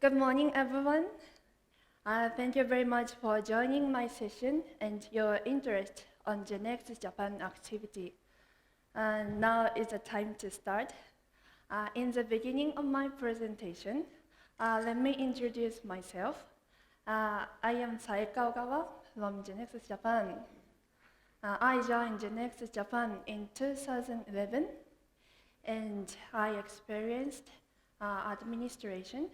Good morning, everyone. Thank you very much for joining my session and your interest on GeneXus Japan activity. Now is the time to start. In the beginning of my presentation, let me introduce myself. I am Saeka Ogawa from GeneXus Japan. I joined GeneXus Japan in 2011, and I experienced administration,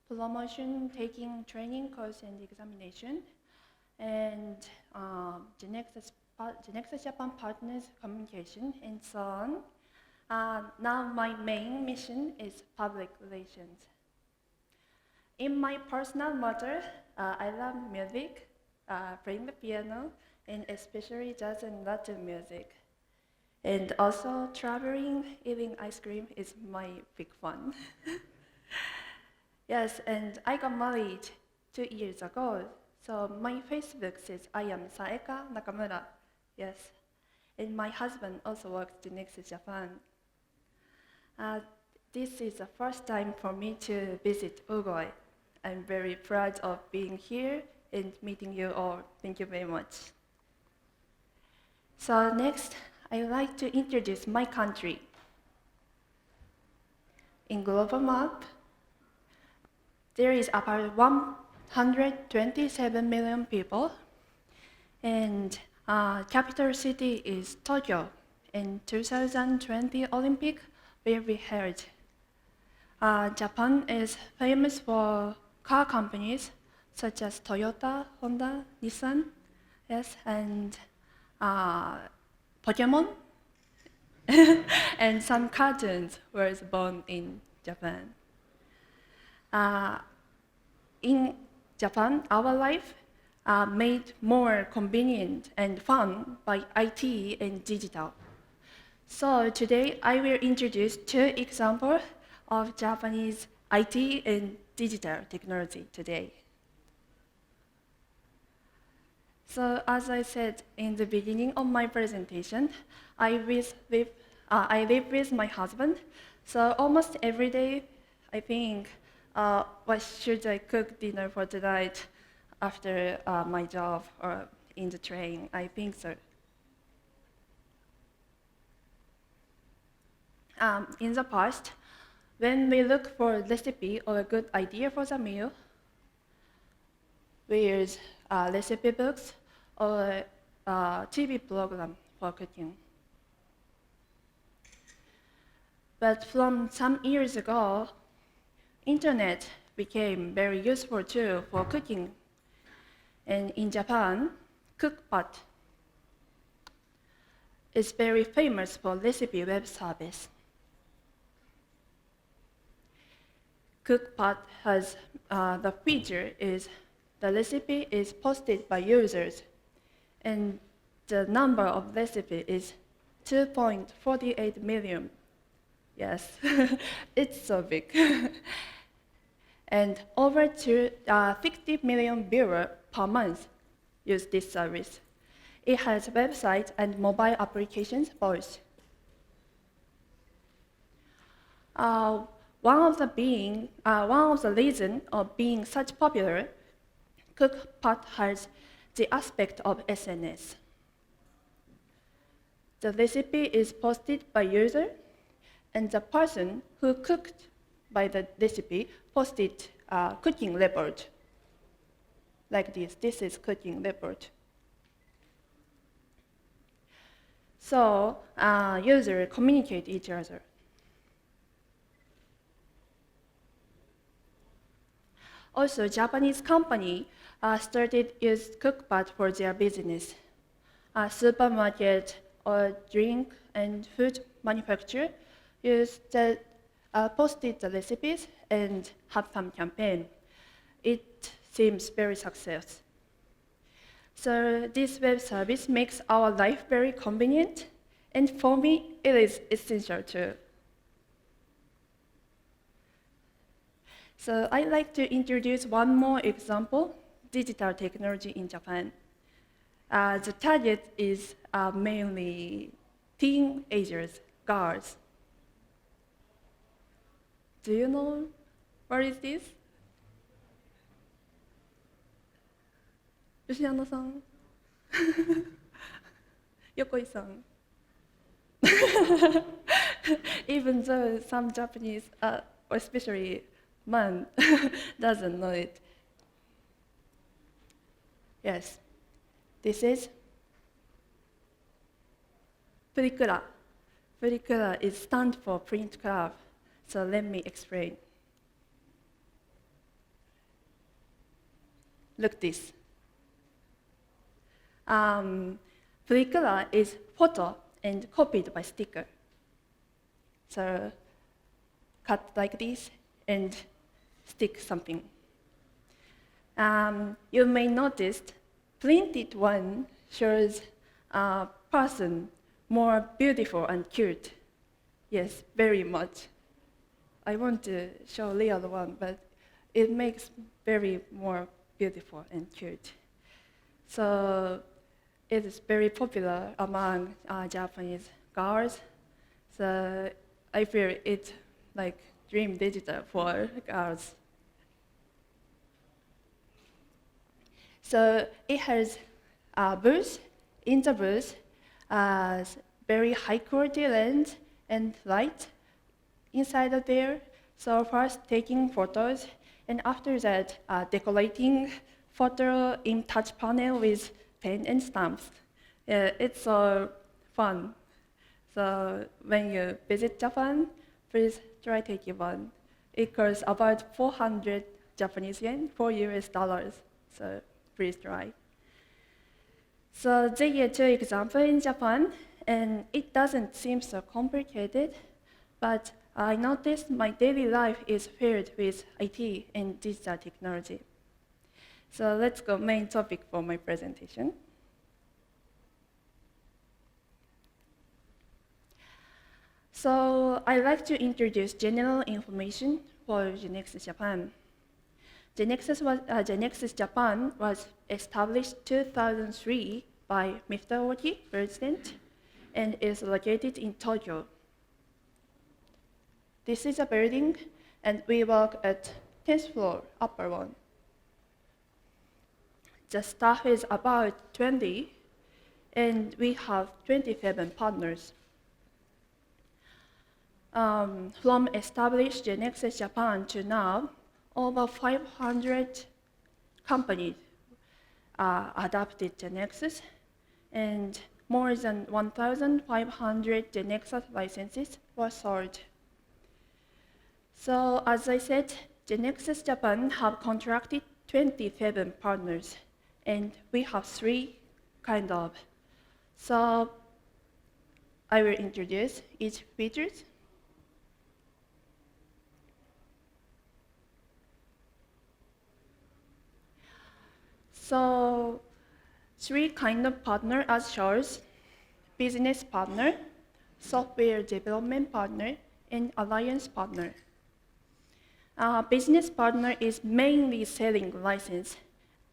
promotion, taking training course and examination, and GeneXus Japan partners communication, and so on. Now my main mission is public relations. In my personal matter, I love music, playing the piano, and especially jazz and Latin music. And also traveling, eating ice cream is my big fun. Yes, and I got married 2 years ago. So my Facebook says I am Saeka Nakamura. Yes, and my husband also works at GeneXus Japan. This is the first time for me to visit Uruguay. I'm very proud of being here and meeting you all. Thank you very much. So next, I'd like to introduce my country. In global map, there is about 127 million people, and capital city is Tokyo. In 2020 Olympic will be held. Japan is famous for car companies such as Toyota, Honda, Nissan, yes, and Pokemon, and some cartoons were born in Japan. In Japan, our life made more convenient and fun by IT and digital. So today I will introduce 2 examples of Japanese IT and digital technology today. So as I said in the beginning of my presentation, I live with my husband. So almost every day, I think, what should I cook dinner for tonight after my job or in the train? I think so. In the past, when we look for a recipe or a good idea for the meal, we use recipe books or TV program for cooking. But from some years ago, Internet became very useful tool for cooking. And in Japan, Cookpad is very famous for recipe web service. Cookpad has the feature is the recipe is posted by users, and the number of recipe is 2.48 million. Yes, it's so big. And over 50 million viewers per month use this service. It has website and mobile applications both. One of the reasons of being such popular, Cookpad has the aspect of SNS. The recipe is posted by user, and the person who cooked by the recipe posted a cooking report. Like this. This is cooking report. So users communicate each other. Also, Japanese company started use Cookpad for their business. Supermarket or drink and food manufacturer posted the recipes and had some campaign. It seems very successful. So this web service makes our life very convenient, and for me, it is essential too. So I'd like to introduce one more example, digital technology in Japan. The target is mainly teenagers, girls. Do you know what is this? Yoshiyama-san. Yokoi-san. Even though some Japanese, especially man, doesn't know it. Yes, this is Purikura. Purikura is stand for print club. So let me explain. Look this. Purikura is photo and copied by sticker. So cut like this and stick something. You may notice printed one shows a person more beautiful and cute. Yes, very much. I want to show real one, but it makes very more beautiful and cute. So it is very popular among Japanese girls. So I feel it's like dream digital for girls. So it has a booth. In the booth, very high quality lens and light inside of there. So first taking photos, and after that decorating photo in touch panel with pen and stamps. It's so fun. So when you visit Japan, please try taking one. It costs about 400 Japanese yen, $4. So please try. So they are two examples in Japan, and it doesn't seem so complicated, but I noticed my daily life is filled with IT and digital technology. So let's go main topic for my presentation. So I'd like to introduce general information for GeneXus Japan. GeneXus Japan was established 2003 by Mr. Oki, president, and is located in Tokyo. This is a building, and we work at 10th floor, upper one. The staff is about 20, and we have 27 partners. From established GeneXus Japan to now, over 500 companies adopted GeneXus, and more than 1,500 GeneXus licenses were sold. So as I said, GeneXus Japan have contracted 27 partners, and we have 3 kind of. So I will introduce each features. So 3 kind of partner as shows: business partner, software development partner, and alliance partner. Business partner is mainly selling license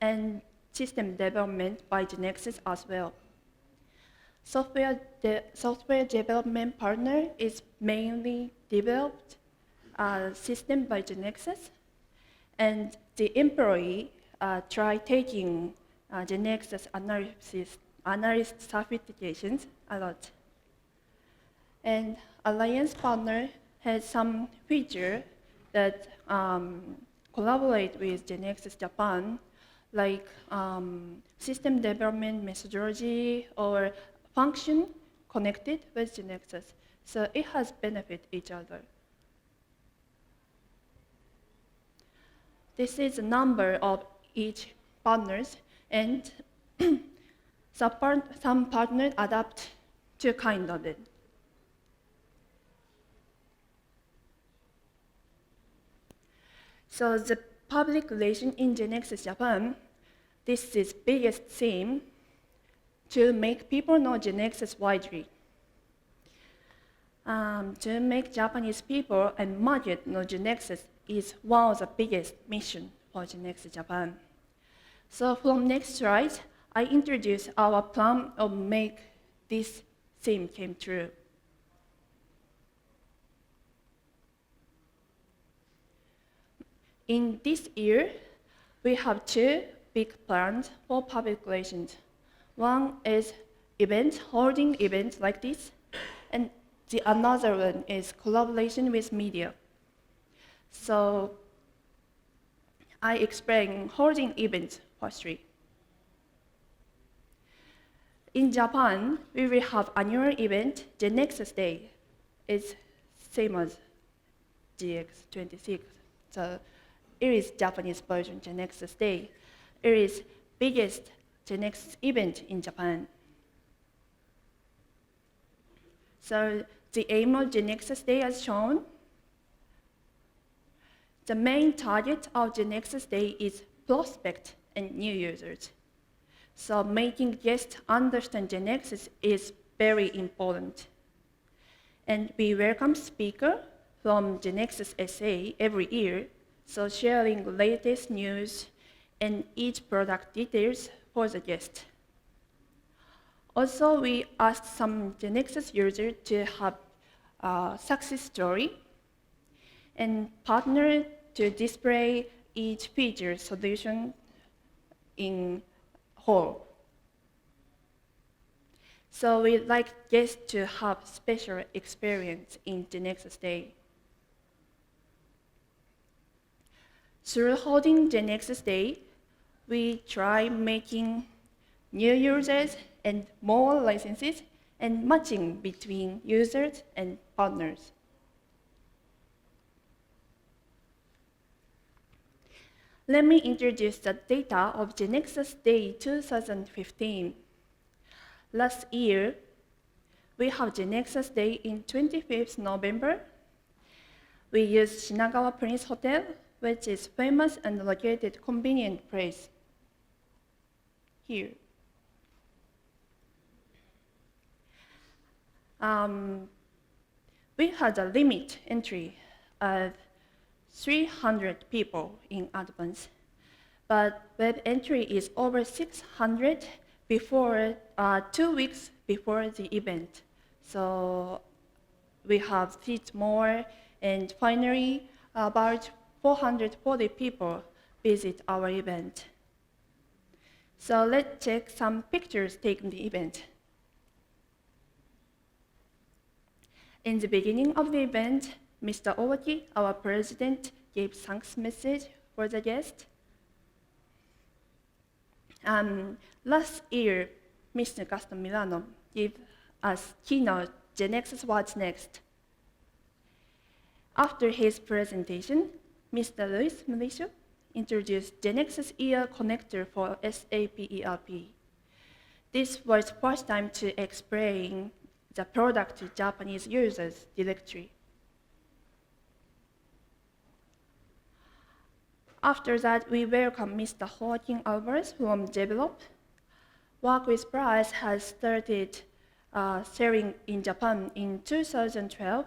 and system development by GeneXus as well. Software development partner is mainly developed system by GeneXus, and the employee try taking GeneXus analyst certifications a lot. And alliance partner has some feature that collaborate with GeneXus Japan, like system development methodology or function connected with GeneXus. So it has benefit each other. This is the number of each partners, and some partners adapt to kind of it. So the public relation in GeneXus Japan, this is biggest theme to make people know GeneXus widely. To make Japanese people and market know GeneXus is one of the biggest mission for GeneXus Japan. So from next slide, I introduce our plan of make this theme came true. In this year, we have 2 big plans for public relations. One is holding events like this, and the another one is collaboration with media. So I explain holding events firstly. In Japan, we will have annual event, GeneXus Day. It's same as GX26. So it is Japanese version GeneXus Day. It is biggest GeneXus event in Japan. So the aim of GeneXus Day as shown. The main target of GeneXus Day is prospect and new users. So making guests understand GeneXus is very important. And we welcome speakers from GeneXus SA every year, so sharing latest news and each product details for the guest. Also, we asked some GeneXus users to have a success story and partner to display each feature solution in whole. So we'd like guests to have special experience in GeneXus Day. Through holding GeneXus Day, we try making new users and more licenses and matching between users and partners. Let me introduce the data of GeneXus Day 2015. Last year, we have GeneXus Day in 25th November. We used Shinagawa Prince Hotel, which is famous and located convenient place here. We had a limit entry of 300 people in advance, but web entry is over 600 before 2 weeks before the event. So we have seats more, and finally about 440 people visit our event. So let's check some pictures taken the event. In the beginning of the event, Mr. Owaki, our president, gave thanks message for the guest. Last year, Mr. Gaston Milano gave us keynote, GeneXus What's Next. After his presentation, Mr. Luis Mauricio introduced GeneXus ER connector for SAP ERP. This was the first time to explain the product to Japanese users directly. After that, we welcome Mr. Joaquin Alvarez from Develop. Work with Price has started selling in Japan in 2012,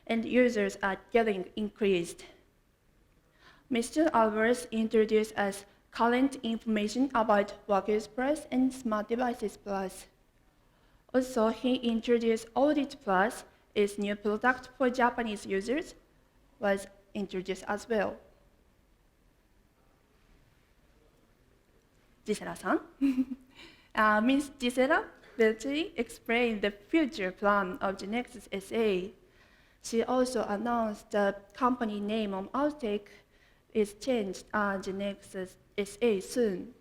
and users are getting increased. Mr. Alvarez introduced us current information about Workers Plus and Smart Devices Plus. Also, he introduced Audit Plus, its new product for Japanese users, was introduced as well. Gisela-san. Ms. Gisela Beltri explained the future plan of GeneXus SA. She also announced the company name on Outtake is changed GeneXus SA soon.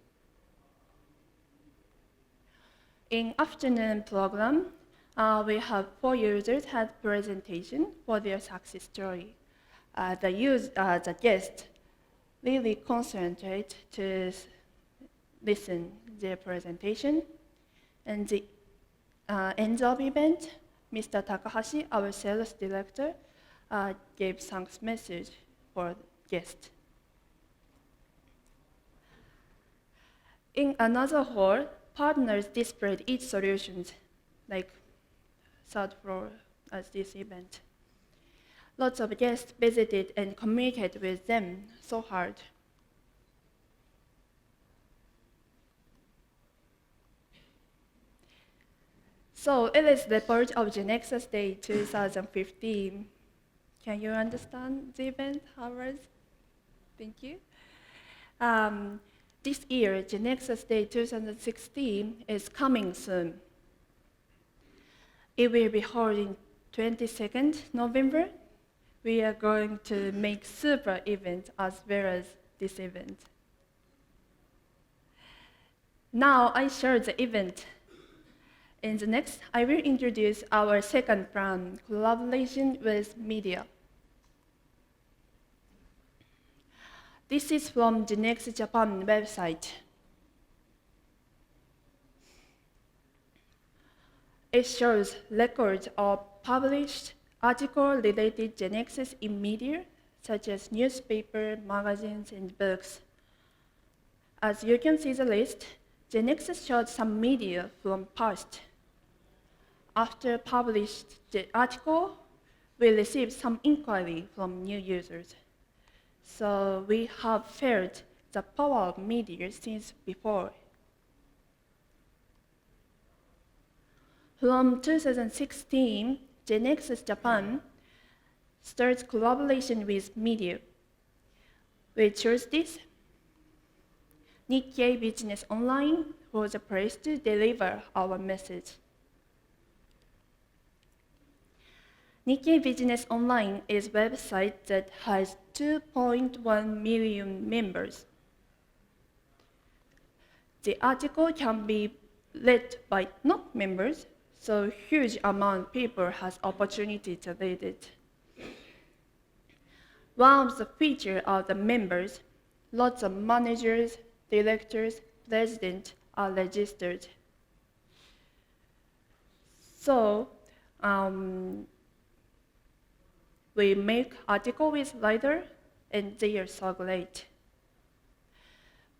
In afternoon program, we have 4 users had presentation for their success story. The guest really concentrate to listen their presentation. And the end of event, Mr. Takahashi, our sales director, gave thanks message for guest. In another hall, partners displayed each solutions, like third floor at this event. Lots of guests visited and communicated with them so hard. So it is the report of GeneXus Day 2015. Can you understand the event, Howard? Thank you. This year, GeneXus Day 2016 is coming soon. It will be held in 22nd November. We are going to make super event as well as this event. Now I share the event. In the next, I will introduce our second plan, collaboration with media. This is from GeneXus Japan website. It shows records of published articles related to GeneXus in media, such as newspaper, magazines, and books. As you can see the list, GeneXus showed some media from past. After published the article, we received some inquiry from new users. So we have felt the power of media since before. From 2016, GeneXus Japan starts collaboration with media. We chose this. Nikkei Business Online was the place to deliver our message. Nikkei Business Online is a website that has 2.1 million members. The article can be read by not members, so huge amount of people has opportunity to read it. One of the features of the members, lots of managers, directors, presidents are registered. So we make article with writer, and they are so great.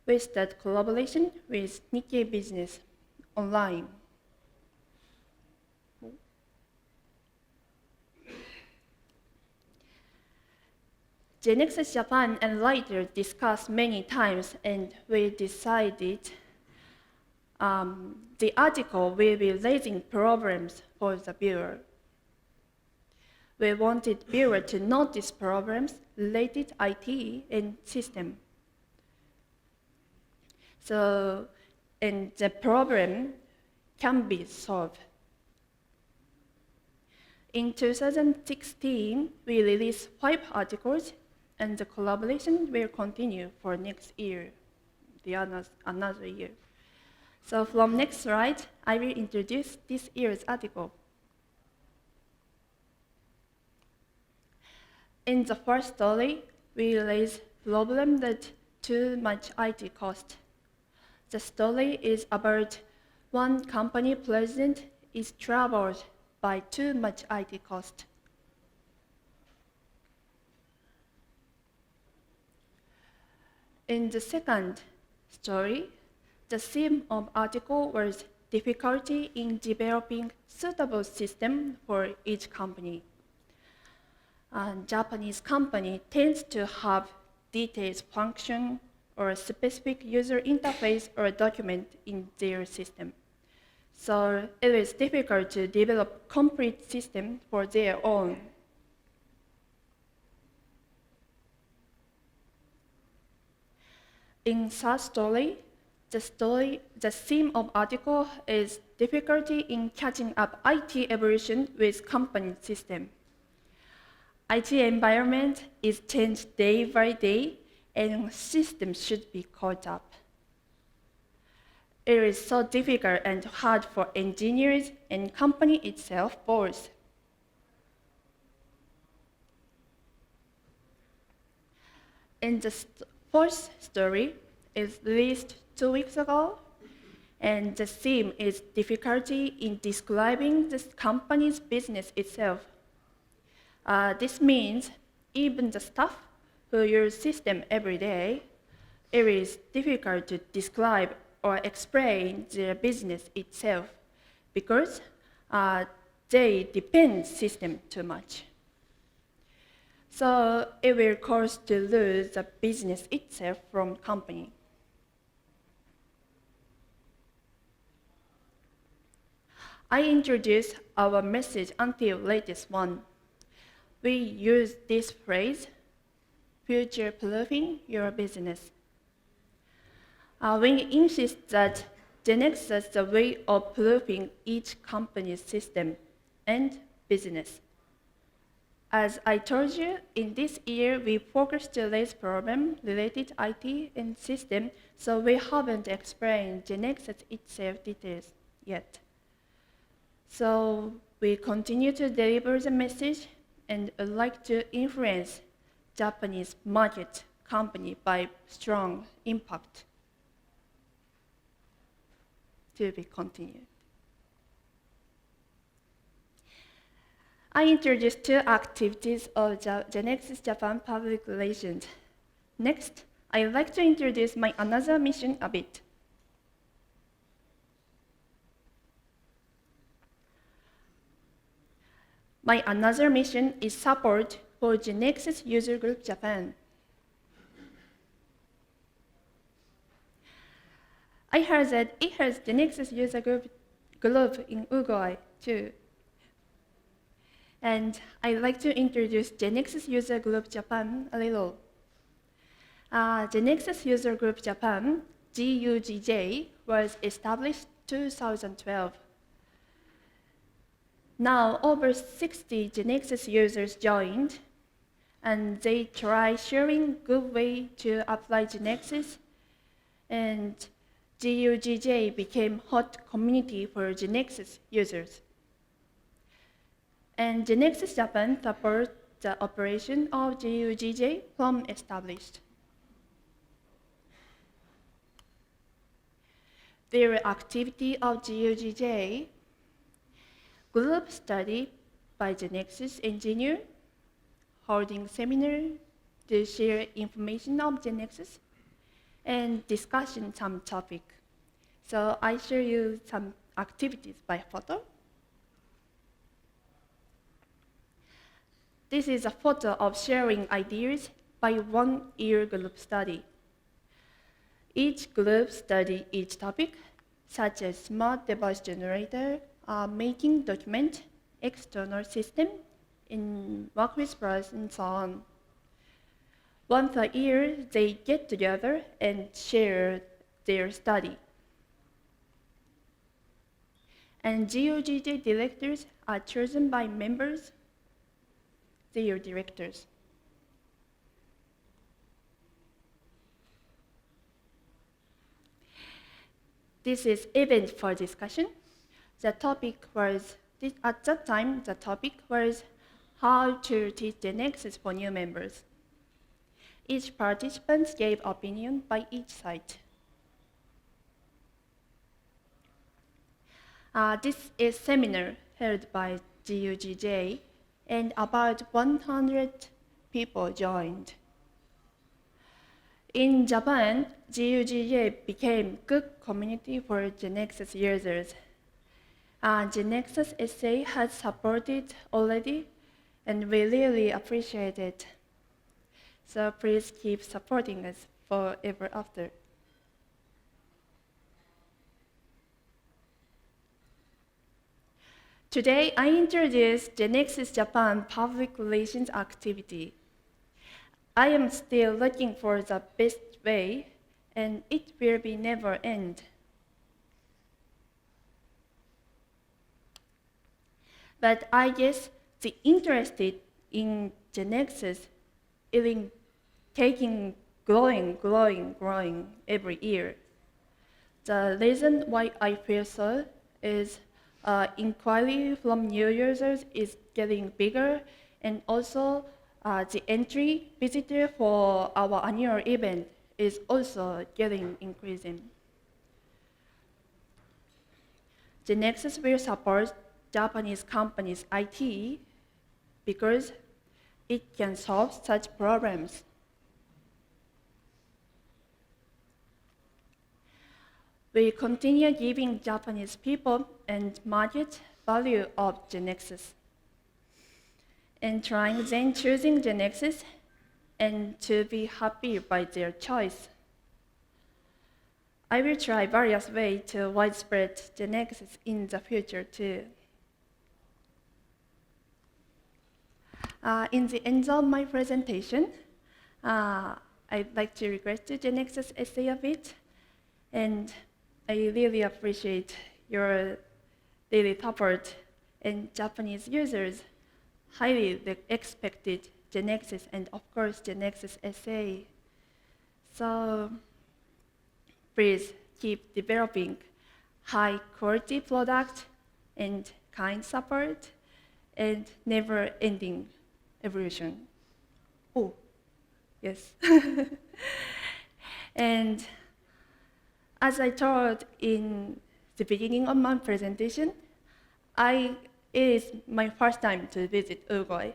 We start collaboration with Nikkei Business Online. GeneXus Japan and writer discussed many times, and we decided the article will be raising problems for the viewer. We wanted viewer to notice problems related to IT and system. So, and the problem can be solved. In 2016, we released 5 articles, and the collaboration will continue for next year, another year. So from next slide, I will introduce this year's article. In the first story, we raise problem that too much IT cost. The story is about one company president is troubled by too much IT cost. In the second story, the theme of article was difficulty in developing suitable system for each company. A Japanese company tends to have detailed function or a specific user interface or document in their system. So it is difficult to develop complete system for their own. In third story, the theme of article is difficulty in catching up IT evolution with company system. IT environment is changed day by day, and systems should be caught up. It is so difficult and hard for engineers and company itself both. In the fourth story is released 2 weeks ago, and the theme is difficulty in describing the company's business itself. This means even the staff who use system every day, it is difficult to describe or explain their business itself because they depend system too much. So it will cause to lose the business itself from company. I introduce our message until latest one. We use this phrase, future-proofing your business. We insist that GeneXus is the way of proving each company's system and business. As I told you, in this year, we focused to raise problem-related IT and system, so we haven't explained GeneXus itself details yet. So we continue to deliver the message and would like to influence Japanese market company by strong impact. To be continued. I introduced 2 activities of GeneXus Japan public relations. Next, I would like to introduce my another mission a bit. My another mission is support for GeneXus User Group Japan. I heard that it has GeneXus User Group in Uruguay too. And I'd like to introduce GeneXus User Group Japan a little. GeneXus User Group Japan, GUGJ, was established 2012. Now over 60 GeneXus users joined, and they try sharing good way to apply GeneXus, and GUGJ became hot community for GeneXus users. And GeneXus Japan supports the operation of GUGJ from established. Their activity of GUGJ, group study by GeneXus engineer, holding seminar to share information of GeneXus, and discussion some topic. So I show you some activities by photo. This is a photo of sharing ideas by 1-year group study. Each group study each topic, such as smart device generator, making document, external system, in work with pros, and so on. Once a year, they get together and share their study. And GUGJ directors are chosen by members, their directors. This is event for discussion. The topic was, at that time, the topic was how to teach GeneXus for new members. Each participant gave opinion by each side. This is seminar held by GUGJ, and about 100 people joined. In Japan, GUGJ became good community for GeneXus users. GeneXus SA has supported already, and we really appreciate it. So please keep supporting us forever after. Today, I introduce GeneXus Japan public relations activity. I am still looking for the best way, and it will be never end. But I guess the interest in GeneXus is growing every year. The reason why I feel so is inquiry from new users is getting bigger, and also the entry visitor for our annual event is also getting increasing. GeneXus will support Japanese companies' IT because it can solve such problems. We continue giving Japanese people and market value of GeneXus, and trying then choosing GeneXus and to be happy by their choice. I will try various ways to widespread GeneXus in the future too. In the end of my presentation, I'd like to request to GeneXus SA a bit. And I really appreciate your daily support, and Japanese users highly expected GeneXus and of course GeneXus essay. So please keep developing high quality product and kind support and never ending evolution. Oh, yes. And as I told in the beginning of my presentation, it is my first time to visit Uruguay,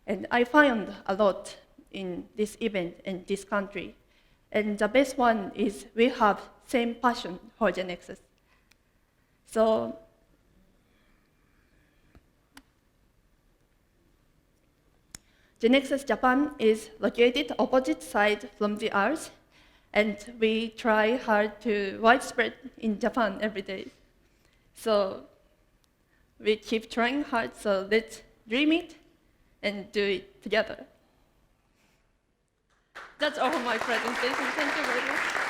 and I found a lot in this event in this country. And the best one is we have same passion for GeneXus. So GeneXus Japan is located opposite side from the Earth, and we try hard to widespread in Japan every day. So we keep trying hard, so let's dream it and do it together. That's all for my presentation. Thank you very much.